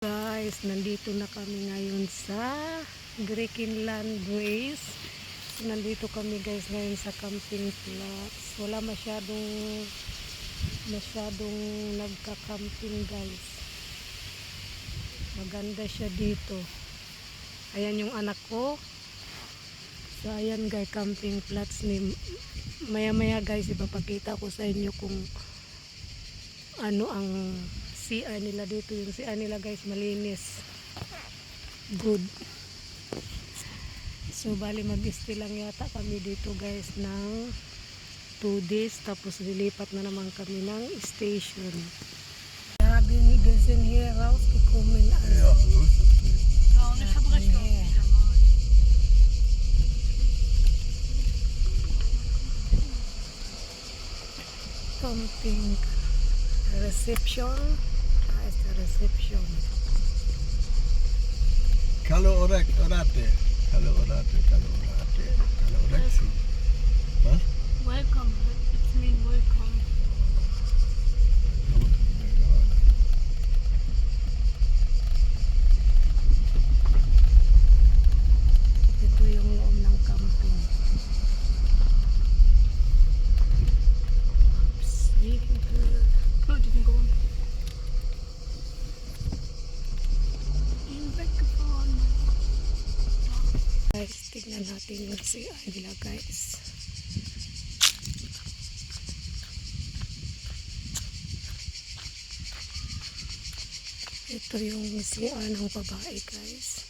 Guys, nandito na kami ngayon sa Greekinland Grace. So, nandito kami guys ngayon sa camping plots. Wala masyadong nagka-camping guys. Maganda siya dito. Ayan yung anak ko. So ayan guys, camping plots ni maya guys ipapakita ko sa inyo kung ano ang CR nila dito. Yung CR nila guys malinis, good. So bali mag-stay lang yata kami dito guys ng 2 days, tapos lilipat na naman kami ng station. Sabi guys in here raus gekommen camping reception. The reception. Kalau orate. Huh? Welcome. It means welcome. Ito yung loob ng camping. Sleeping good. Good, you can go on. Guys, tignan natin yung CR nila guys. Ito yung CR ng babae guys.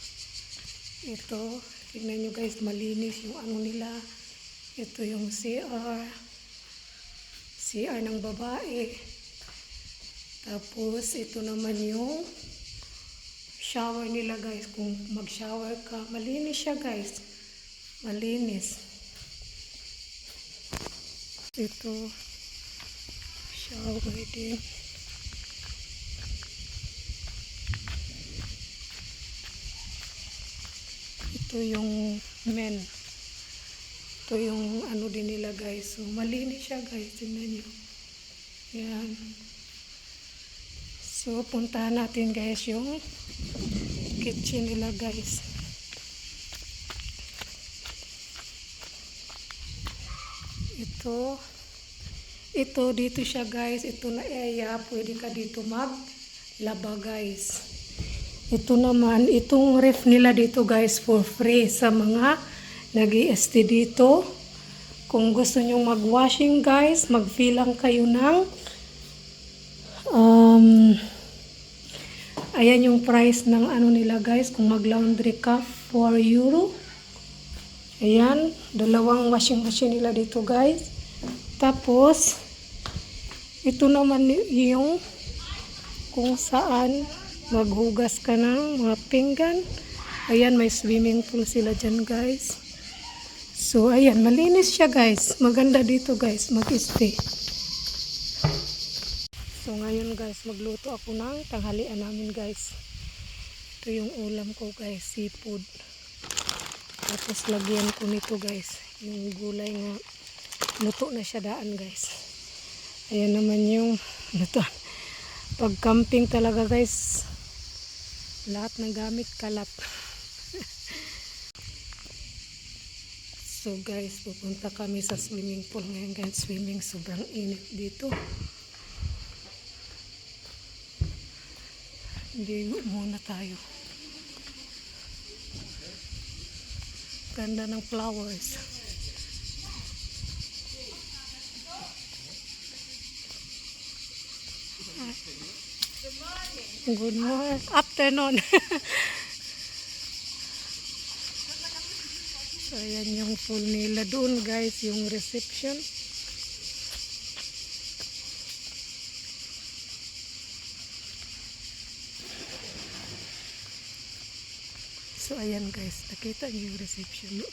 Ito, tignan nyo guys, malinis yung ano nila. Ito yung CR ng babae. Tapos ito naman yung shower nila guys. Kung mag-shower ka, malinis siya guys. Malinis. Ito, shower din. Ito yung men. Ito yung ano din nila guys. So, malinis siya guys. Tingnan nyo. Yan. So, puntahan natin guys yung kitchen nila guys. Ito dito siya guys. Ito na area. Pwede ka dito maglaba guys. Ito naman, itong ref nila dito guys for free sa mga nag-i-stay dito. Kung gusto nyo mag-washing guys, mag-fill lang kayo ng ayan yung price ng ano nila guys. Kung mag-laundry ka, 4 euro. Ayan, dalawang washing machine nila dito guys. Tapos, ito naman yung kung saan maghugas ka ng mga pinggan. Ayan, may swimming pool sila dyan guys. So, ayan, malinis siya guys. Maganda dito guys, mag-stay. So, ngayon guys, magluto ako ng tanghalian namin guys. Ito yung ulam ko guys, seafood. Tapos, lagyan ko nito guys, yung gulay nga. Luto na siya daan guys. Ayan naman yung luto. Pag camping talaga guys, lahat ng gamit kalat. So guys, pupunta kami sa swimming pool ngayon guys. Swimming, sobrang init dito. Hindi muna tayo. Ganda ng flowers. Good morning. Afternoon. So, ayan yung pool nila doon guys, yung reception. So, ayan guys, nakita niyo yung reception.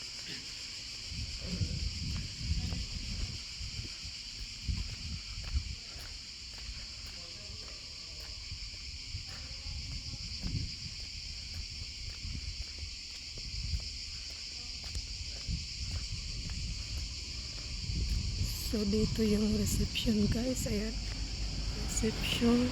So, dito yung reception guys. Ayan. Reception.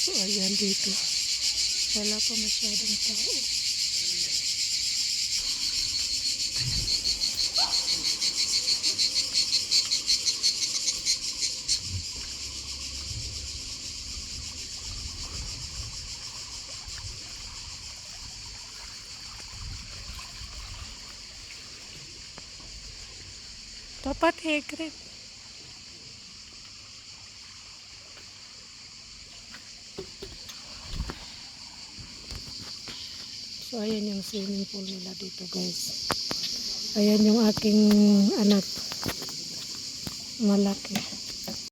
So, ayan dito. Wala pa masyadong tao. Dapat hegret. So, ayan yung swimming pool nila dito, guys. Ayan yung aking anak. Malaki.